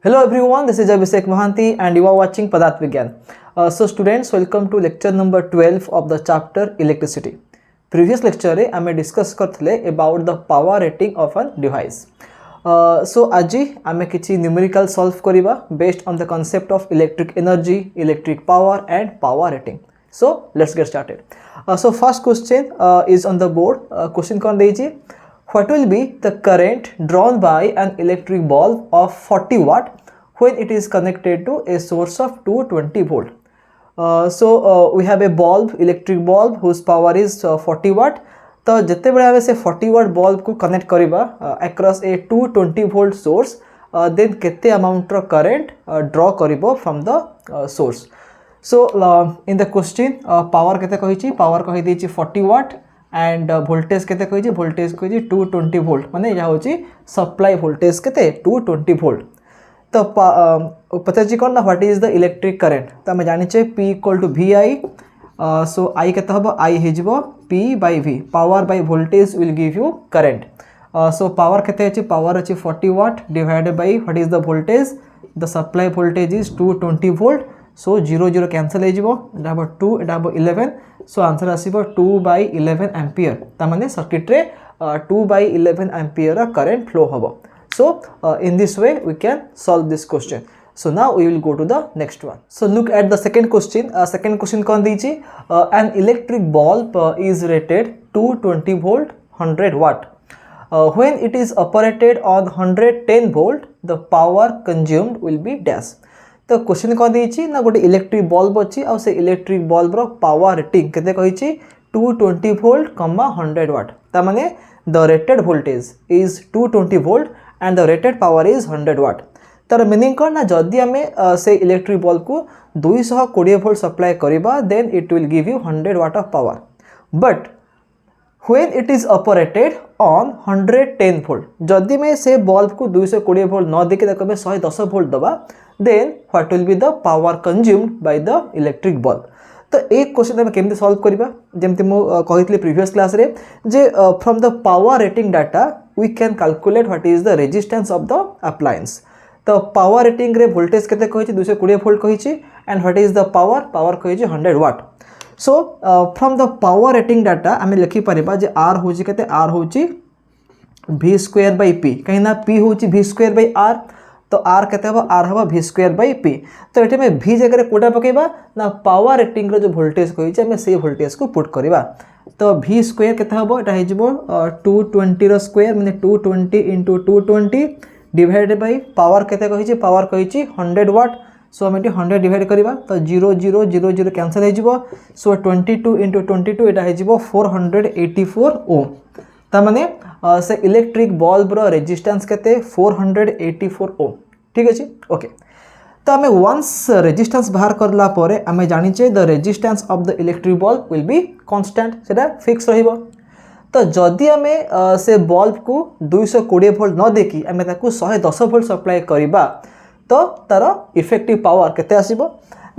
Hello everyone, this is Abhishek Mohanty and you are watching Padat Vigyan. So students, welcome to lecture number 12 of the chapter electricity. Previous lecture रे आमे discuss करथले about the power rating of a device. So aji आमे किछि numerical solve करिबा based on the concept of electric energy, electric power and power rating. So let's get started. So first question is on the board. Question kon देइछि. What will be the current drawn by an electric bulb of 40 watt when it is connected to a source of 220 volt? We have a bulb, electric bulb whose power is 40 watt. तो जिते बड़े हमें से 40 watt bulb को connect करिबा across a 220 volt source, then केते amount रो current draw करिबो from the source. So in the question power केते कहिछि, power कहि देछि 40 watt and voltage केते कहिछि, voltage कहिछि 220 volt माने या होछि supply voltage केते 220 volt. तो पचाछि कोन ना what is the electric current. तो हम जानि छे P equal to VI. So I केते हबो, I हेजिबो P by V. Power by voltage will give you current. So power केते अछि, power अछि 40 watt divided by what is the voltage, the supply voltage is 220 volt. So 0 0 cancel हेजिबो, एटा हबो 2, एटा हबो 11. So answer आसीबो 2 by 11 ampere. ता माने circuit रे 2 by 11 ampere current flow हबो. So in this way we can solve this question. So now we will go to the next one. So look at the second question. Second question kon deji, an electric bulb is rated 220 volt 100 watt. When it is operated on 110 volt, the power consumed will be dash. तो question कौन देछि ना गोटे electric bulb अछि आ से electric bulb रो power rating केते कहिछि 220 वोल्ट, 100 वाट. ता माने the rated voltage is 220 volt and the rated power is 100 watt. तार मीनिंग कोन ना जदी हमें से इलेक्ट्रिक बल्ब को 220 वोल्ट सप्लाई करिबा then it will give you 100 watt of power. But when it is operated on 110 volt, जदी में से बल्ब को 220 वोल्ट न देके ताको में 110 वोल्ट दबा, then what will be the power consumed by the electric bulb. तो एक क्वेश्चन हम केमते सॉल्व करिबा, जेमते मो कहितले प्रीवियस क्लास रे जे from the power rating data we can calculate what is the resistance of the appliance. तो power rating रे voltage केते कहिछि 220 वोल्ट कहिछि and what is the power, power कहिछि 100 watt. So from the power rating data आमे लिखि परिबा जे R होछि केते, R होछि V square by P. कहिना P होछि V square by R, तो R केते हबो, R हबो V square by P. तो एठे में V जगह रे कोटा पकेबा ना पावर रेटिंग रो जो वोल्टेज कहिछि आमे से वोल्टेज को पुट करिबा. तो V स्क्वायर केते हबो, एटा हेजिबो 220 रो स्क्वायर माने 220 into 220 डिवाइडेड बाय पावर केते कहिछि, पावर कहिछि 100 वाट. सो हम एटी 100 डिवाइड करिबा तो 0 0 0 0 कैंसिल हेजिबो. सो 22 into 22 एटा हेजिबो 484 ओम. ता माने से इलेक्ट्रिक बल्ब रो रेजिस्टेंस केते 484 ओम. ठीक अछि, ओके. तो आमे वंस रेजिस्टेंस बाहर करला परे आमे जानि छे the resistance of the electric bulb will be constant, सेटा फिक्स रहिबो. तो जदि आमे से बल्ब को 220 वोल्ट न देकी आमे ताकू 110 वोल्ट सप्लाई करिबा तो तार इफेक्टिव पावर केते आसीबो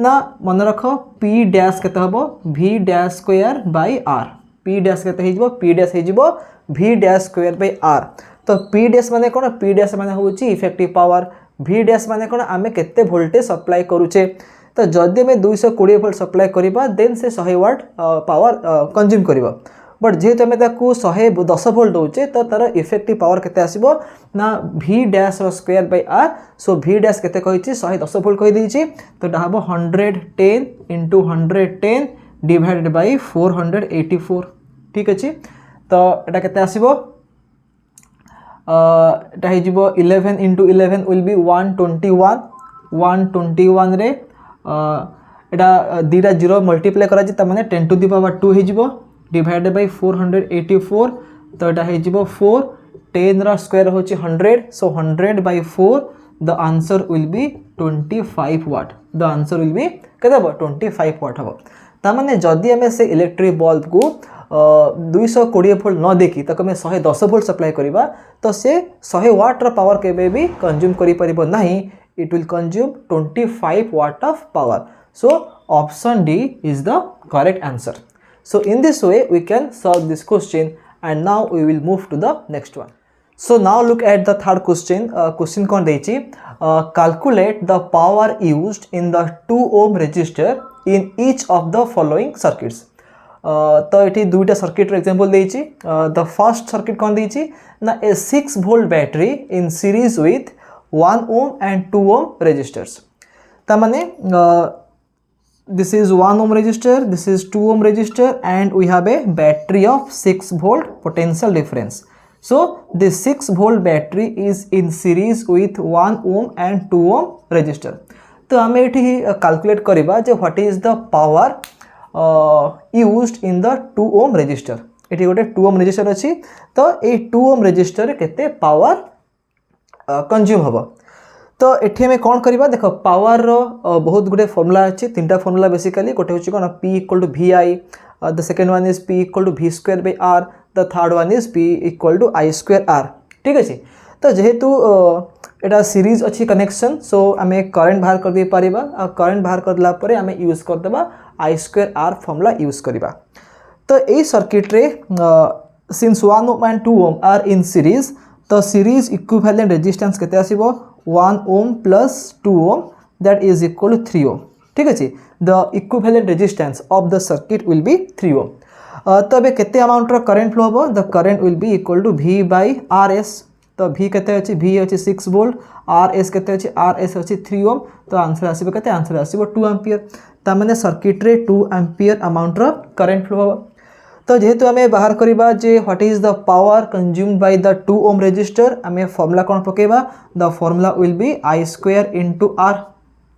ना, मन रखो P डैश केते हबो V dash square by R. P dash केते हेजिबो, P डैश हेजिबो V dash square by R. तो P डैश माने कोन, P डैश माने होची इफेक्टिव पावर, V डैश माने कोन आमे केते वोल्टेज सप्लाई करूचे. तो जदि में 220 वोल्ट सप्लाई करिबा देन से 100 वाट पावर कंज्यूम करिबो. बट जेहेतु आमे ताकू 110 वोल्ट दोचे तो तार इफेक्टिव पावर केते आसीबो ना V डैश रो square by R. So V dash केते कहिछि 110 वोल्ट कहि देछि, तो ता हबो 110 into 110 डिवाइडेड बाय 484. ठीक अछि, तो एटा केते आसीबो, एटा हेजिबो 11 into 11 will be 121. 121 रे एटा दीटा 0 मल्टीप्लाई करा जे त माने 10 to the power 2 हेजिबो डिवाइडेड बाय 484. तो एटा हेजिबो 4, 10 रा स्क्वायर होछि 100. So 100 by 4 the answer will be 25 watt. The answer will be केते हबो 25 वाट हबो. ता माने जदि हमें से इलेक्ट्रिक बल्ब को 220 वोल्ट न देखी तक में 110 वोल्ट सप्लाई करिबा तो से 100 वाट रा पावर केबे भी कंज्यूम करि परिबो नाही. It will consume 25 watt of power. So option D is the correct answer. So in this way we can solve this question and now we will move to the next one. So now look at the third question. Question कौन देची? Calculate the power used in the 2 ohm resistor in each of the following circuits. तो ये दुईटा circuit example देची. The first circuit कौन देची ना a 6 volt battery in series with 1 ohm and 2 ohm resistors. तामाने this is 1 ohm resistor, this is 2 ohm resistor, and we have a battery of 6 volt potential difference. So this 6 volt battery is in series with 1 ohm and 2 ohm resistor. तो आमे एठी calculate करिबा जे what is the power used in the 2 ohm resistor. एठी गोटे 2 ohm resistor अछि तो ए 2 ohm resistor केते पावर कंज्यूम हबो. तो एठी हमें कौन करिबा देखो पावर रो बहुत गुडे फार्मूला अछि. तीनटा फार्मूला बेसिकली गोटे होछि कोन P equal to VI, the second one is P equal to V square by R, the third one is P equal to I square R. ठीक अछि. तो जेहेतु एटा सीरीज अछि कनेक्शन, सो आमे करंट बाहर कर दे परिबा. आ करंट बाहर करला परे आमे यूज कर देबा I square R formula use करिबा. तो ए सर्किट रे since 1 ohm and 2 ohm are in series, तो सीरीज इक्विवेलेंट रेजिस्टेंस केते आसीबो 1 ohm plus 2 ohm, that is equal to 3 ohm. ठीक अछि. The equivalent resistance of the circuit will be 3 ohm. तबे केते अमाउंट रो करंट फ्लो हबो, the current will be equal to V by RS. तो V केते अछि, V अछि 6 volt, RS केते अछि, RS अछि 3 ohm. तो आंसर आसीबो केते, आंसर आसीबो 2 एम्पियर. ता माने सर्किट रे 2 एम्पियर अमाउंट रो करंट फ्लो हबो. तो जेहेतु आमे बाहर करिबा जे what is the power consumed by the 2 ohm resistor, आमे फार्मूला कोन पकेबा, the formula will be I square into R,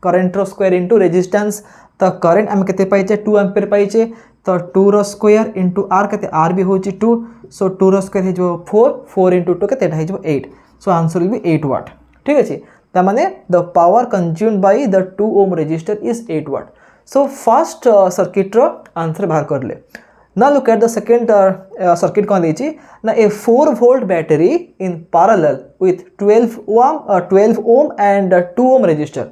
current रो स्क्वायर इनटू रेजिस्टेंस. तो करंट आमे केते पाइचे 2 एम्पियर पाइचे, तो 2 रो स्क्वायर इनटू R केते, R भी होची 2, सो 2 रो स्क्वायर हे जो 4, 4 इनटू 2 केते हे जो 8, so answer will be 8 watt. ठीक अछि. ता माने the power consumed by the 2 ohm resistor is 8 watt. So first circuit रो आंसर बाहर करले. Now look at the second circuit कौन देची ना a 4 volt battery in parallel with 12 ohm and 2 ohm resistor.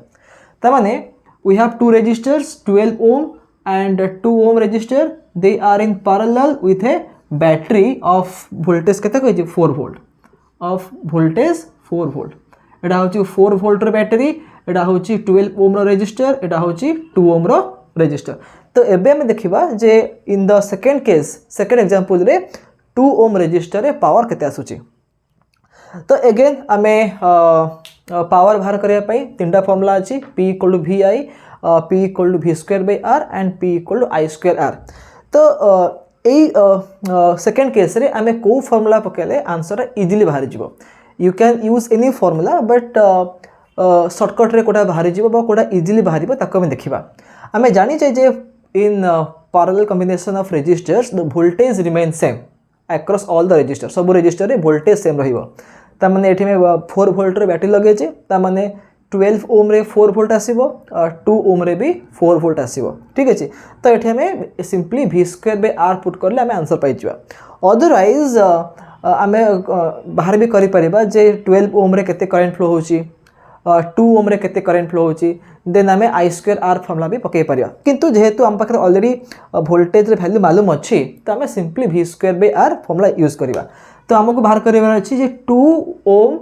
तमाने we have two resistors 12 ohm and 2 ohm resistor, they are in parallel with a battery of voltage केते कहै छै 4 volt of voltage 4 volt. एटा होची 4 volt रो battery, एटा होची 12 ohm रो resistor, एटा होची 2 ohm रो resistor. तो एबे में देखिबा जे in the second case, second example रे 2 ohm resistor रे पावर केते आसुची. तो अगेन आमे पावर बाहर करिया पई तीनटा फार्मूला अछि. P equal to VI, P equal to V square by R and P equal to I square R. तो ए सेकंड केस रे आमे को फार्मूला पकेले आंसर इजीली बाहर जिवो. You can use any formula, but shortcut रे कोटा बाहर जिवो बा कोटा इजीली बाहर जिवो ताको हम देखिबा. आमे जानि छै जे in parallel combination of resistors the voltage remains same across all the resistors. सब resistor रे voltage same रहिबो. ता माने एठी में 4 volt रे बैटरी लगे छै, ता माने 12 ohm रे 4 volt आसीबो, 2 ohm रे भी 4 volt आसीबो. ठीक अछि. तो एठी में simply V square by R put करले हमें आंसर पाइ जिवा. अदरवाइज आमे बाहर भी करि परिबा जे 12 ohm रे केते करंट फ्लो होची, 2 ohm रे केते करंट फ्लो होची, देन आमे I स्क्वायर R फार्मूला भी पके परिया. किंतु जेहेतु हम पाखे ऑलरेडी वोल्टेज रे वैल्यू मालूम अछि, तो आमे simply V square by R formula use करिबा. तो हमको बाहर करिबार अछि जे 2 ohm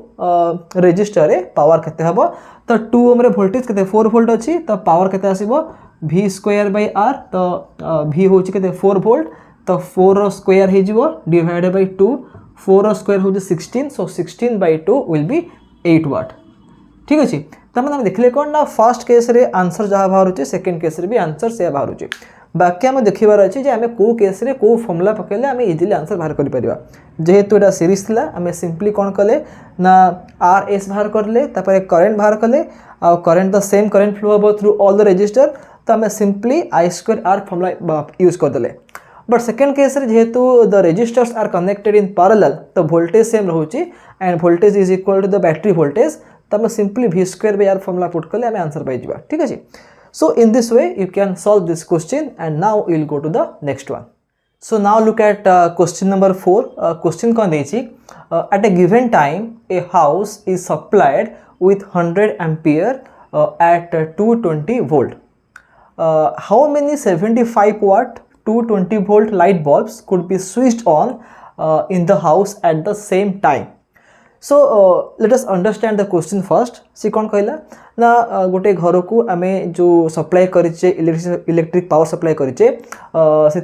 रेजिस्टर रे पावर केते हबो. तो 2 ohm रे वोल्टेज केते 4 volt अछि, तो पावर केते आसीबो V स्क्वायर बाय R. तो V होछि केते 4 volt, तो 4 रो स्क्वायर हे जिवो डिवाइडेड बाय 2, 4 रो स्क्वायर होछि 16, so 16 by 2 will be 8 watt. ठीक अछि. तमन हम देखले कोन ना फर्स्ट केस रे आंसर जहा बाहर होछि, सेकंड केस रे भी आंसर से बाहर होछि. बाकी हम देखिबार अछि जे हमें को केस रे को फार्मूला पकेले हमें इजीली आंसर बाहर करि परिबा. जेहेतु एटा सीरीज थिला, हमें सिंपली कोन कले ना RS बाहर करले, तापर करंट बाहर कले, आ current the same current flow about through all the resistor. तो हमें simply I square R formula use कर देले. बट सेकंड केस रे जेहेतु the resistors are connected in parallel, तो वोल्टेज सेम रहउची and voltage is equal to the battery voltage. तो हम simply V square by R formula put करले हमें आंसर पाइ जिबा. ठीक अछि. So in this way you can solve this question, and now we will go to the next one. So now look at question number 4. Question कौन देछि, at a given time a house is supplied with 100 ampere at 220 volt. How many 75 watt 220 volt light bulbs could be switched on in the house at the same time? So let us understand the question first सी कौन कहला ना गोटे घर को आम जो supply करेचे इलेक्ट्रिक पावर सप्लाई करेचे से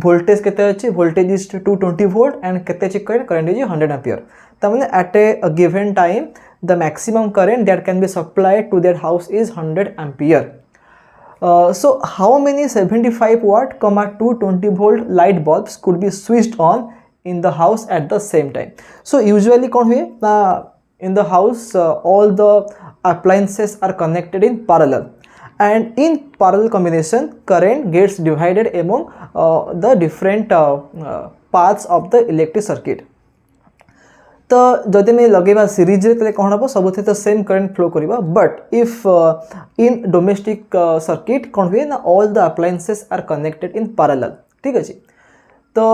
वोल्टेज केते अच्छे वोल्टेज इज 220 वोल्ट एंड केते अच्छे करंट इज 100 एम्पियर तमाने at a given time the maximum current that can be supplied to that house is 100 ampere. So how many 75 watt comma 220 volt light bulbs could be switched on in the house at the same time? So usually कौन हुए in the house all the appliances are connected in parallel and in parallel combination current gets divided among the different parts of the electric circuit. तो जदि मैं लगेबा series रे तले कौन हम सब तो सेम करंट फ्लो करिबा but if in domestic circuit कौन हुए ना all the appliances are connected in parallel ठीक अछि तो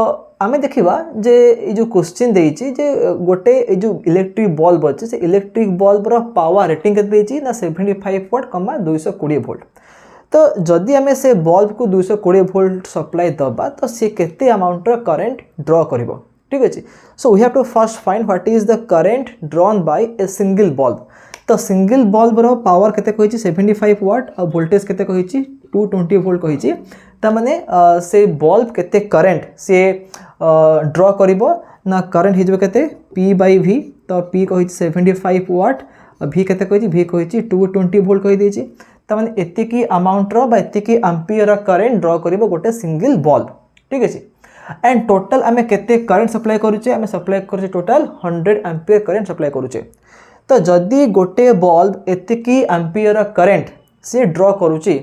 आमे देखिबा जे ए जो क्वेश्चन देइछि जे गोटे ए जो इलेक्ट्रिक बल्ब अछि से इलेक्ट्रिक बल्ब रो पावर रेटिंग केते देइछि ना 75 वाट कमा 220 वोल्ट तो जदि आमे से बल्ब को 220 वोल्ट सप्लाई दबा तो से केते अमाउंट रो करंट ड्रॉ करिवो ठीक है so we have to first find what is the current drawn by a single bulb तो सिंगल बल्ब रो पावर केते कहिछि 75 वाट और वोल्टेज केते कहिछि 220 वोल्ट कहिछि त माने से बल्ब केते करंट से ड्रॉ करिवो ना करंट हिजबे केते P/V तो P कहिछि 75 वाट V केते कहिछि V कहिछि 220 वोल्ट कहि देछि त माने एते की अमाउंट रो बा एते की एम्पियर रो करंट ड्रॉ करिवो गोटे सिंगल बल्ब ठीक है एंड टोटल आमे केते करंट सप्लाई करूचे आमे सप्लाई करूचे टोटल 100 एम्पियर करंट सप्लाई करूचे तो जदि गोटे बल्ब एतिकी एम्पियर करंट से ड्रॉ करूची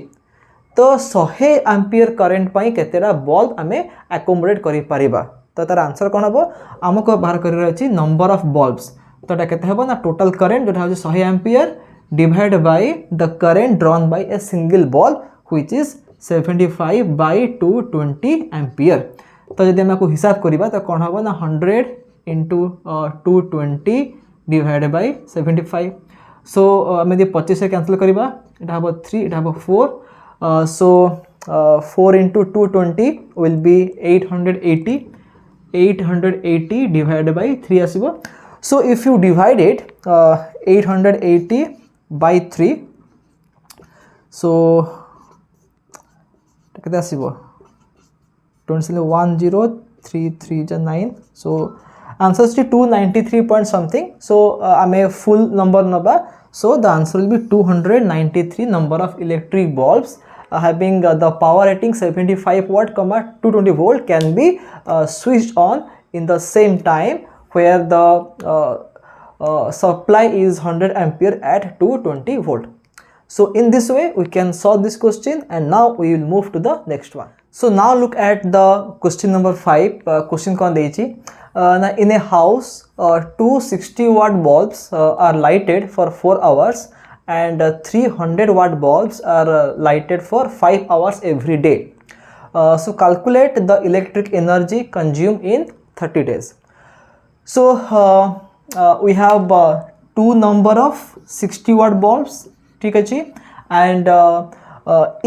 तो 100 एम्पियर करंट पई केतेरा बल्ब आमे अकोमोडेट करि परिबा तो तार आंसर कोन हबो हमको बाहर करिर अछि नंबर ऑफ बल्ब्स तो एटा केते हबो ना टोटल करंट जोटा हो 100 ampere divide by the current drawn by a single bulb which is 75 by 220 ampere तो जब आम हिसाब करवा तो कौन हम ना 100 into 220 डिवाइड बाय 75 सो आम 25 से कैंसल करवा यहाँ हम 3 यहाँ हम 4 so 4 into 220 will be 880 divided by 3 आसीबो so if you divide it 880 by 3 so केते आसीबो 1033 so answer is 293 point something so I'm a full number naba so the answer will be 293 number of electric bulbs having the power rating 75 watt comma 220 volt can be switched on in the same time where the supply is 100 ampere at 220 volt. So in this way we can solve this question and now we will move to the next one. So now look at the question number 5 question kon deichi in a house 260 watt bulbs are lighted for 4 hours and 300 watt bulbs are lighted for 5 hours every day. So calculate the electric energy consumed in 30 days. So we have two number of 60 watt bulbs ठीक है and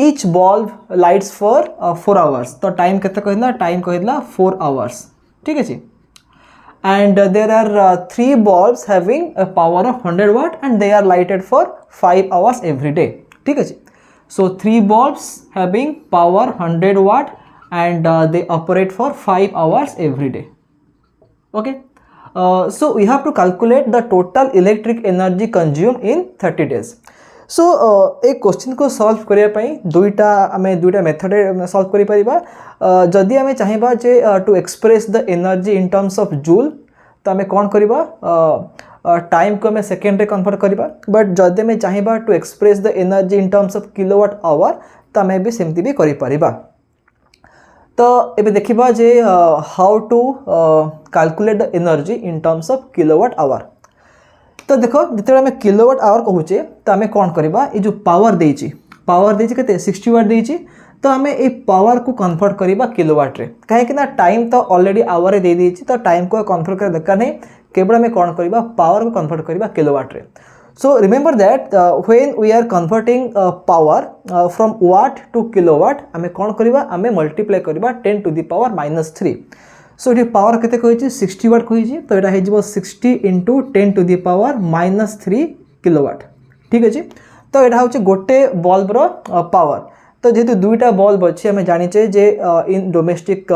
each bulb lights for 4 hours तो time केते कहला time कहला 4 hours ठीक है and there are 3 bulbs having a power of 100 watt and they are lighted for 5 hours every day ठीक है so 3 bulbs having power 100 watt and they operate for 5 hours every day okay so we have to calculate the total electric energy consumed in 30 days so A question को solve करिया पई दुईटा आमे दुईटा method solve करि परिबा जदि आमे चाहिबा जे to express the energy in terms of joule तो आमे कोन करिबा टाइम को आमे सेकेंड रे कन्वर्ट करिबा बट जदि आमे चाहिबा to express the energy in terms of kilowatt hour तो आमे भी सेमती भी करि परिबा तो एबे देखिबा जे how to calculate the energy in terms of kilowatt hour तो देखो जिते आम किलोवाट आवर कहूचे तो आम कौन करवा ये जो पावर देइछि केते 60 वाट देइछि तो आम ये पावर को कन्वर्ट करवा किलोवाट रे कहीं ना टाइम तो ऑलरेडी आवर रे दे देइछि तो टाइम को कन्वर्ट कर दरकार नहीं केवल आम कौन करवा पावर को कन्वर्ट करवा किलोवाट रे so remember that when we are converting power from watt to kilowatt आम कौन करवा आम मल्टीप्लाई करवा 10 to the power -3 सो ये पावर केते कहिछि 60 वाट कहिछि तो एटा हेजिबो 60 into 10 to the power -3 kilowatt ठीक अछि तो एटा होछि गोटे बल्ब रो पावर तो जेहेतु दुईटा बल्ब अच्छी आम जाचे जे in domestic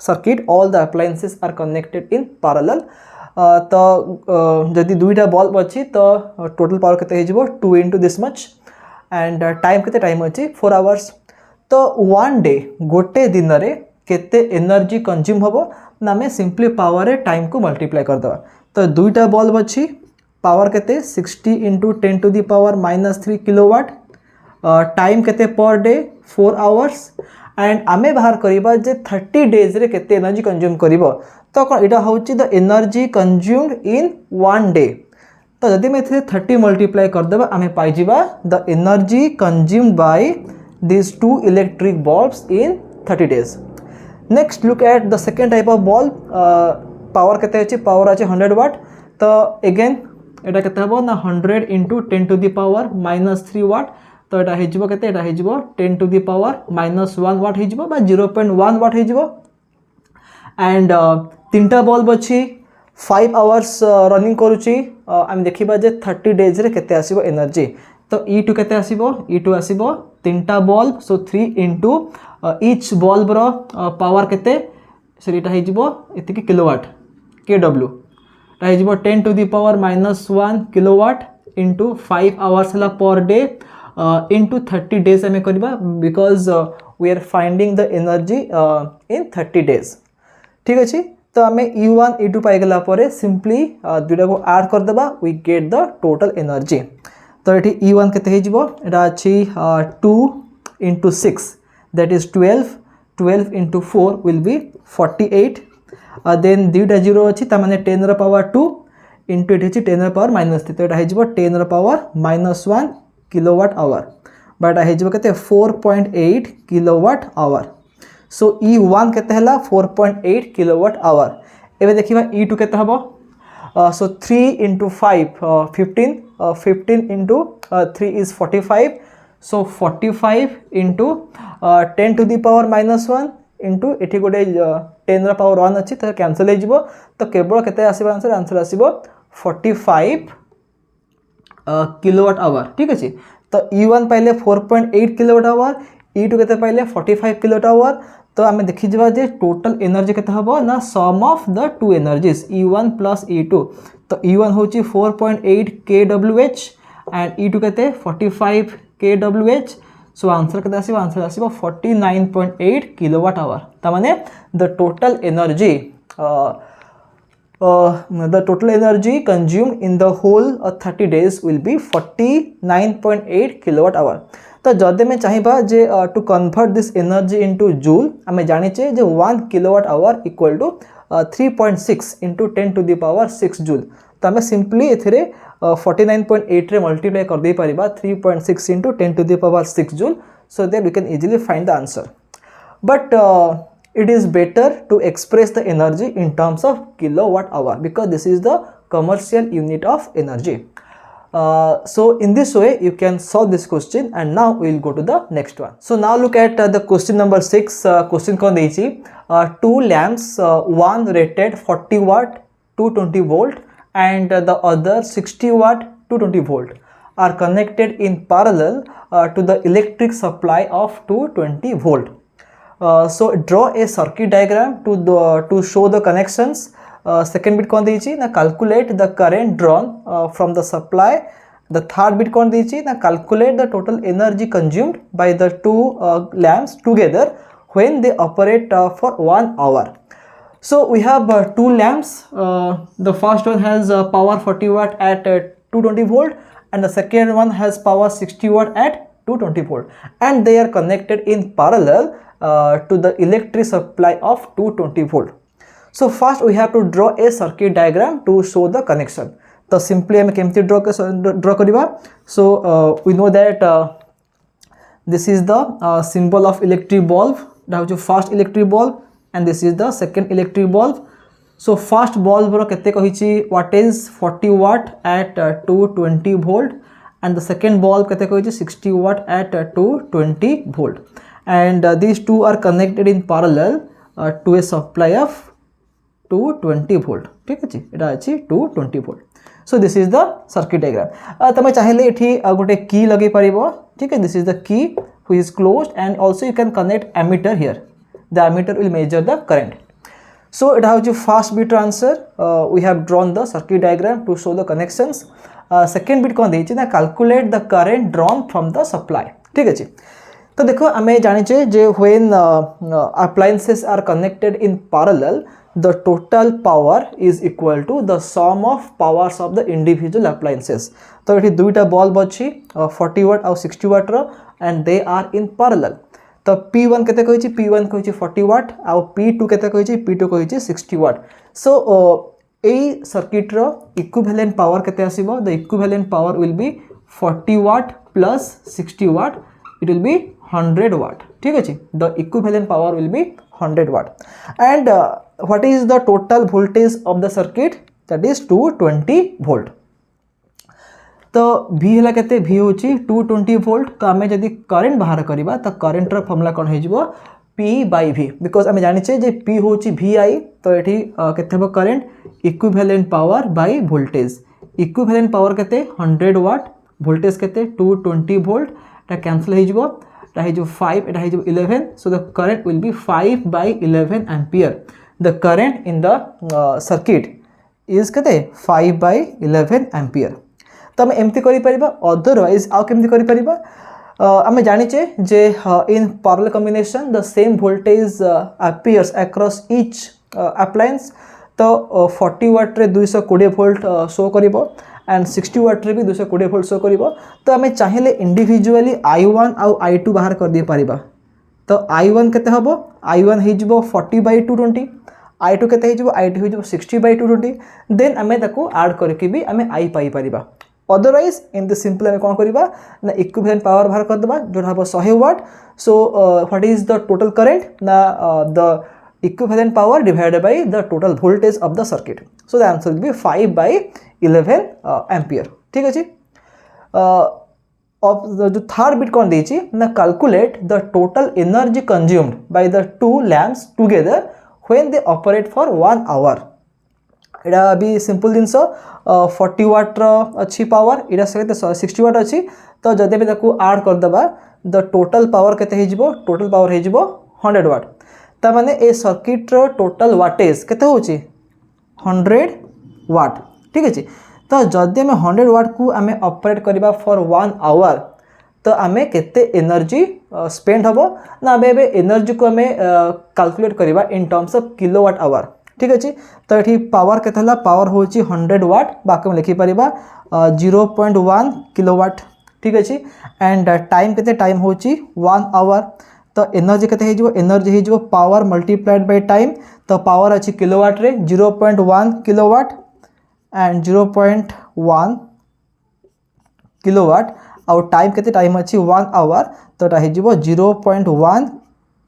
circuit all the appliances are connected in parallel तो जदि दुईटा बल्ब अच्छी तो टोटल पावर केते हेजिबो 2 into this much and time केते टाइम अच्छी 4 आवर्स तो वन डे गोटे दिन रे केते एनर्जी कंज्यूम होबो ना आम सिंपली पावर रे टाइम को मल्टीप्लाई कर दवा तो दुईटा बल्ब अच्छी पावर केते 60 into 10 to the power -3 kilowatt time केते पर डे 4 आवर्स एंड आमे बाहर करिबा जे 30 डेज रे केते एनर्जी कंज्यूम करिवो तो कोन इटा होची the energy consumed in one day तो जदि मैं इथे 30 मल्टीप्लाई कर देबा आमे पाई जिबा the energy consumed by these two electric bulbs in 30 days. Next look at the second type of bulb. Power केते अछि पावर अछि 100 वाट तो अगेन एटा केते हबो ना 100 into 10 to the power -3 वाट तो एटा हेजिबो केते एटा हेजिबो 10 to the power -1 वाट हेजिबो बा 0.1 वाट हेजिबो एंड तीनटा बल्ब अछि 5 आवर्स रनिंग करूची हम देखिबा जे 30 डेज रे केते आसीबो एनर्जी तो E2 केते आसीबो E2 आसीबो तीनटा bulb so 3 into each bulb रो पावर केते सेटा हेजिबो एतिकी किलोवाट kW ता हेजिबो 10 to the power -1 kilowatt into 5 hours हला पर डे into 30 days हमें करबा because we are finding the energy in 30 days ठीक अछि तो हमें E1 E2 पाई गला परे सिंपली दुटा को ऐड कर देबा we get the total energy तो ये E1 केते हेजिबो एटा अछि 2 into 6 that is 12 into 4 will be 48 then दुटा जीरो अछि त माने 10 रा पावर 2 into एट अछि 10 रा पावर -3 तो एटा हेजिबो 10 रा पावर -1 किलोवाट आवर बट हेजिबो केते 4.8 किलोवाट आवर सो E1 केते हला 4.8 किलोवाट आवर एबे देखिबा E2 केते हबो so 3 into 5 15 into 3 is 45 so 45 into 10 to the power -1 into एठी गोटे 10 रा पावर 1 अछि त कैंसिल हे जिवो तो केवल केते आसीबो आंसर आसीबो 45 किलोवाट आवर ठीक अछि तो E1 पाइले 4.8 किलोवाट आवर E2 केते पाइले 45 किलोवाट आवर तो आमे देखि जबा जे टोटल एनर्जी केते हबो ना sum of the two energies E1 plus E2 तो E1 होची 4.8 kWh एंड E2 केते 45 kWh सो आंसर केते आसीबो आंसर आसीबो 49.8 किलोवाट आवर त माने the total energy consumed in the whole 30 days will be 49.8 kilowatt hour तो जदि में चाहिबा जे to convert this energy into joule आमे जानिचे जे 1 kilowatt hour equal to 3.6 into 10 to the power 6 joule तो आमे सिंपली एथरे 49.8 रे मल्टीप्लाई कर दे परिबा 3.6 into 10 to the power 6 joule so that we can easily find the answer but it is better to express the energy in terms of kilowatt hour because this is the commercial unit of energy. So in this way you can solve this question and now we will go to the next one. So now look at the question number 6 question kon deichi two lamps one rated 40 watt 220 volt and the other 60 watt 220 volt are connected in parallel to the electric supply of 220 volt. So draw a circuit diagram to show the connections. Second bit kon deichi na calculate the current drawn from the supply. The third bit kon deichi na calculate the total energy consumed by the two lamps together when they operate for 1 hour. So we have two lamps. The first one has power 40 watt at 220 volt and the second one has power 60 watt at 220 volt and they are connected in parallel to the electric supply of 220 volt. So first we have to draw a circuit diagram to show the connection. So simply I केमती draw करिबा. So we know that this is the symbol of electric bulb. That is first electric bulb and this is the second electric bulb. So first bulb रो केते कहिछि what is 40 watt at 220 volt and the second bulb केते कहिछि 60 watt at 220 volt and these two are connected in parallel to a supply of 220 volt ठीक अछि एटा अछि 220 volt so this is the circuit diagram तमे चाहिले एठी गोटे की लगे परिबो ठीक है this is the key which is closed and also you can connect ammeter here the ammeter will measure the current so it has first bit answer we have drawn the circuit diagram to show the connections second bit kon देछि ना calculate the current drawn from the supply ठीक अछि तो देखो हमें जानि छे जे when appliances are connected in parallel the total power is equal to the sum of powers of the individual appliances तो एठी दुईटा बल्ब अछि 40 watt और 60 watt row and they are in parallel तो P1 केते कहिछि P1 कहिछि 40 वाट आ P2 केते कहिछि P2 कहिछि 60 वाट सो ए सर्किट रो इक्विवेलेंट पावर केते आसीबो the equivalent power will be 40 watt plus 60 watt it will be 100 watt ठीक अछि the equivalent power will be 100 watt and what is the total voltage of the circuit that is 220 volt तो V हला केते V होची 220 volt तो हमें जदी current बाहर करिबा तो करंट रो फार्मूला कोन हे जिवो P बाय V बिकॉज़ हमें जानि छे जे P होची VI तो एठी केते हो current equivalent power by voltage equivalent power केते 100 वाट वोल्टेज केते 220 वोल्ट ता कैंसिल हे जिवो ता हे जो 5 एटा हे जो 11 so the current will be 5 by 11 ampere the current in the circuit is केते 5 बाय 11 एम्पियर तो आम एमती करिपरिबा अदरवाइज आउ केमती करिपरिबा आम जानिचे जे in parallel combination the same voltage appears across each appliance तो 40 वाट रे 220 वोल्ट शो करिवो एंड 60 वाट रे भी 220 वोल्ट शो करिवो तो आम चाहिले इंडिविजुअली I1 आउ I2 बाहर कर दे पारिबा तो I1 केते हबो I1 हे जिवो 40 बाय 220 I2 केते हे जिवो I2 हे जिवो 60 बाय 220 देन आम ताको ऐड करके भी आम I pi परिबा otherwise in the simple आम कौन करिबा ना इक्विवेलेंट पावर बाहर कर देबा जोटा हबो 100 watt so what is the total current ना the equivalent power divided by the total voltage of the circuit so the answer will be 5 by 11 ampere ठीक अछि of the जो third bit कौन देछि ना calculate the total energy consumed by the two lamps together when they operate for 1 hour एटा भी simple जिनसो 40 वाट रो अच्छी power एटा सहित 60 वाट अच्छी तो जदे भी ताको ऐड कर दबा द टोटल पावर केते हे जिवो टोटल पावर हे जिवो 100 वाट ता माने ए सर्किट रो टोटल वाटेज केते होची 100 वाट ठीक अछि तो जदे में 100 वाट को आमे ऑपरेट करबा फॉर 1 आवर तो आमे केते एनर्जी स्पेंड हबो ना बे एनर्जी को आमे कैलकुलेट करबा इन टर्म्स ऑफ किलोवाट आवर ठीक अछि तो एठी पावर केते हला पावर होची 100 वाट बाकी में लिखि परिबा 0.1 किलोवाट ठीक अछि एंड टाइम केते टाइम होची 1 आवर तो एनर्जी केते हे जिवो एनर्जी हे जिवो पावर मल्टीप्लाइड बाय टाइम तो पावर अछि किलोवाट रे 0.1 किलोवाट एंड 0.1 किलोवाट और टाइम केते टाइम अछि 1 आवर तो ता हे जिवो 0.1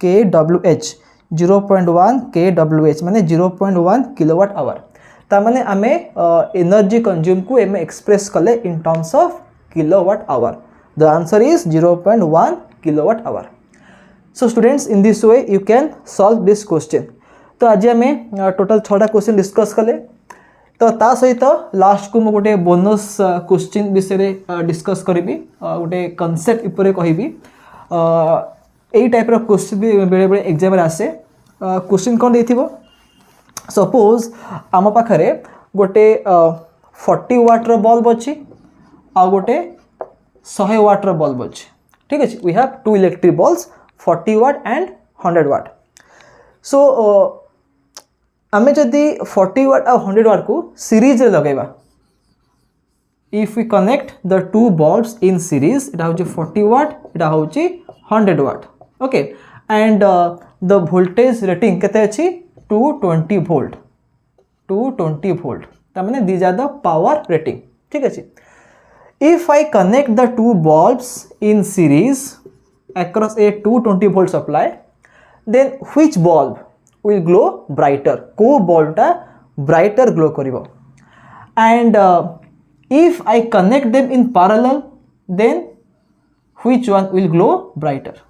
kWh 0.1 kWh माने 0.1 किलोवाट आवर ता माने आमे एनर्जी कंज्यूम को एमे एक्सप्रेस कले इन terms of kilowatt our the answer is 0.1 kilowatt hour so students in this way you can solve this question तो आज आमे टोटल 6टा क्वेश्चन डिस्कस कले तो ता सहित लास्ट को मो गोटे बोनस क्वेश्चन विषय डिस्कस करिबी गोटे कांसेप्ट ऊपर कहिबी एई टाइप रो क्वेश्चन भी बेले बेले एग्जाम रे आसे क्वेश्चन कोन देथिबो सपोज आम पाखरे गोटे 40 वाट रो बल्ब अछि आ गोटे 100 वाट रो बल्ब अछि ठीक अछि we have two electric bulbs 40 watt and 100 watt so आमे जदी 40 वाट और 100 वाट को सीरीज रे लगेबा if we connect the two bulbs in series it has 40 watt it has 100 watt okay and the voltage rating केते अछि 220 volt 220 volt ता माने these are the power rating ठीक अछि if I connect the two bulbs in series across a 220 volt supply then which bulb will glow brighter को bulb ता brighter glow करिवो and if I connect them in parallel then which one will glow brighter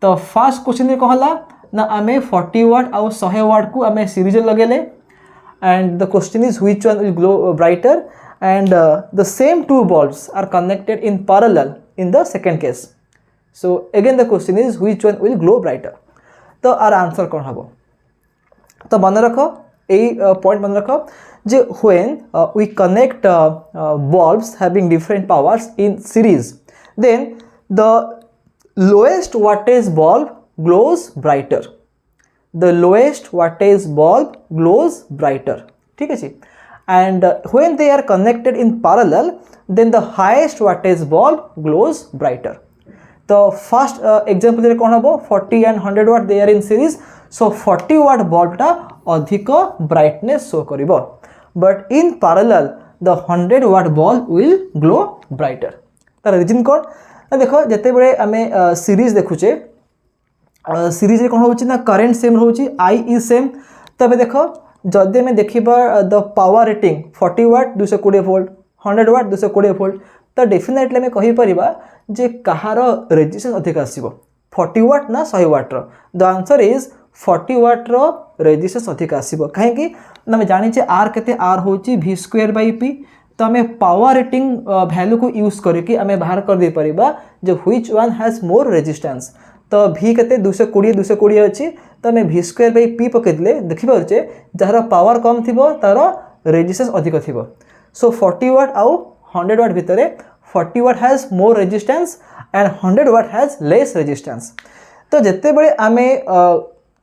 तो first question में कहला ना आमे 40 वाट आउ 100 वाट को आमे सीरीज लगेले and the question is which one will glow brighter and the same two bulbs are connected in parallel in the second case. So again the question is which one will glow brighter. तो our answer कौन हबो तो मन रख point मन रख जे when we connect bulbs having different powers in series then the lowest wattage bulb glows brighter. The lowest wattage bulb glows brighter. ठीक है जी. And when they are connected in parallel, then the highest wattage bulb glows brighter. तो first example रे कौन हबो 40 and 100 watt they are in series. So 40 watt bulb टा अधिक brightness show करिवो. But in parallel the 100 watt bulb will glow brighter. तार reason कोन ना देखो जते बेले आमे सीरीज देखुचे सीरीज कौन हो करेन्ट सेम रोचे आई इज सेम तबे देख जदि आम देखा the power rating 40 watt 220 volt 100 watt 220 volt तो डेफिनेटली आम कहीपर जे कहार रेजिस्टेंस अधिक आसो 40 वाट ना 100 वाट्र द आंसर इज 40 वाट्र रेजिस्टेंस अधिक आसो कहीं आम जाने आर के आर हूँ v स्क्वायर बाई पी तो आम पावर रेटिंग वैल्यू को यूज करके आम बाहर कर दे पारिबा जे which one has more resistance तो v के 220 अच्छी तो आम v स्क्वायर बाई पी पकईदे देखिपे जार पावर कम थी तार रेजिस्टेंस अधिक थी सो 40 वाट आउ 100 वाट भितर 40 watt has more resistance and 100 watt has less resistance तो जिते बड़े आम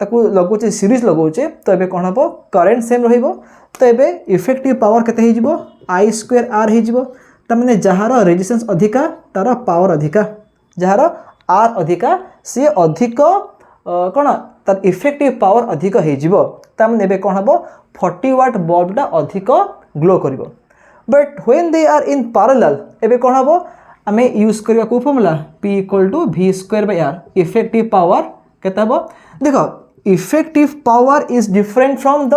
लगुचे सीरीज लगौचे तो ये कौन हम करेन्ट सेम रहिबो तो ये इफेक्टिव पावर केते हो आई स्क्वायर आर हो तमें जार रेजिस्टेंस अधिका तार पावर अधिका जार आर अधिका सी अधिक कौन तार इफेक्टिव पावर अधिक हो तमें कौन हम 40 वाट बल्बटा अधिक ग्लो कर but when they are in parallel एबे कौन हम आम यूज करवा को formula P equal to v square by R effective power केते हम देख effective power is different from the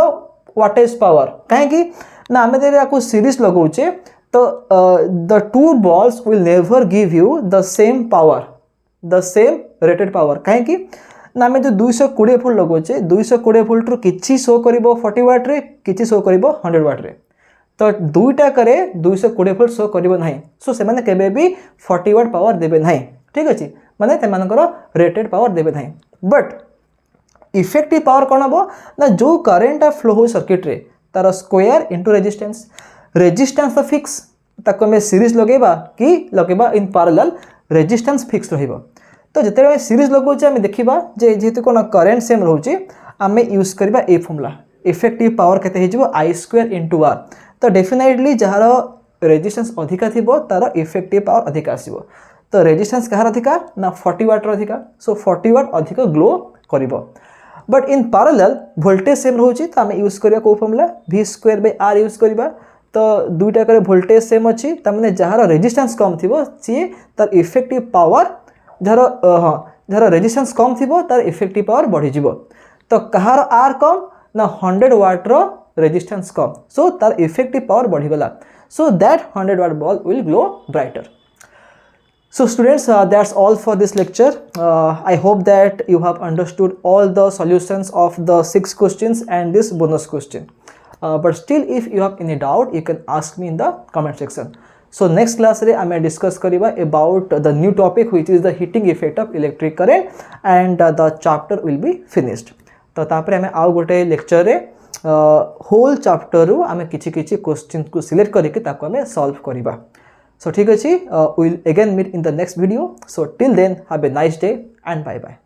wattage power कहीं ना आम जब सीरीज लगौचे तो the two bulbs will never give you the same power the same rated power कहीं ना आम जो 220 वोल्ट लगौचे 220 वोल्ट रू किछि शो करिवो 40 वाट रे किछि शो करिवो 100 वाट रे तो दुईटा करे 220 वोल्ट शो करिवो नाही सो से माने केबे भी 40 वाट पावर देबे नाही ठीक अछि माने ते मानकर रेटेड पावर देबे नाही बट इफेक्टिव पावर कौन हम ना जो करेन्ट फ्लो हो सर्किट रे तार स्क्वायर इंटू रेजिस्टेंस रेजिस्टेंस तो फिक्स ताको आम सीरीज लगेबा कि लगेबा इन पैरेलल रेजिस्टेंस फिक्स रहिबो तो जिते सीरीज लगौचे आम देखा जेहेतु कौन करेन्ट सेम रोचे आम यूज करवा ए फॉर्मूला इफेक्टिव पावर केते हो आई स्क्वायर इंटू आर तो डेफिनेटली जार रेजिस्टेंस अधिका थी तार इफेक्टिव पावर अधिक आसो तो रेजिस्टेंस कहार अधिका ना 40 वाट अधिका सो 40 वाट अधिक ग्लो कर but in parallel voltage same रोचे तो आम यूज करवा को formula v square by R use करवा तो दुईटा करे वोल्टेज सेम अच्छी तमें जार रेजिस्टेंस कम थी सी तार इफेक्टिव पावर जार हाँ जार रेजिस्टेंस कम थी तार इफेक्टिव पावर बढ़ीज तो कहार आर कम ना 100 वाट्र रेजिस्टेंस कम सो तार इफेक्टिव पावर बढ़ीगला so that 100 watt bulb will glow brighter. So students, that's all for this lecture. I hope that you have understood all the solutions of the 6 questions and this bonus question. But still if you have any doubt, you can ask me in the comment section. So next class re I may discuss kariba about the new topic which is the heating effect of electric current and the chapter will be finished. तो तापरे हमें आउ गोटे lecture रे whole chapter रू हमें किछि question को select करके ताको हमें solve करिबा. So ठीक अछि, we'll again meet in the next video. So till then, have a nice day and bye bye.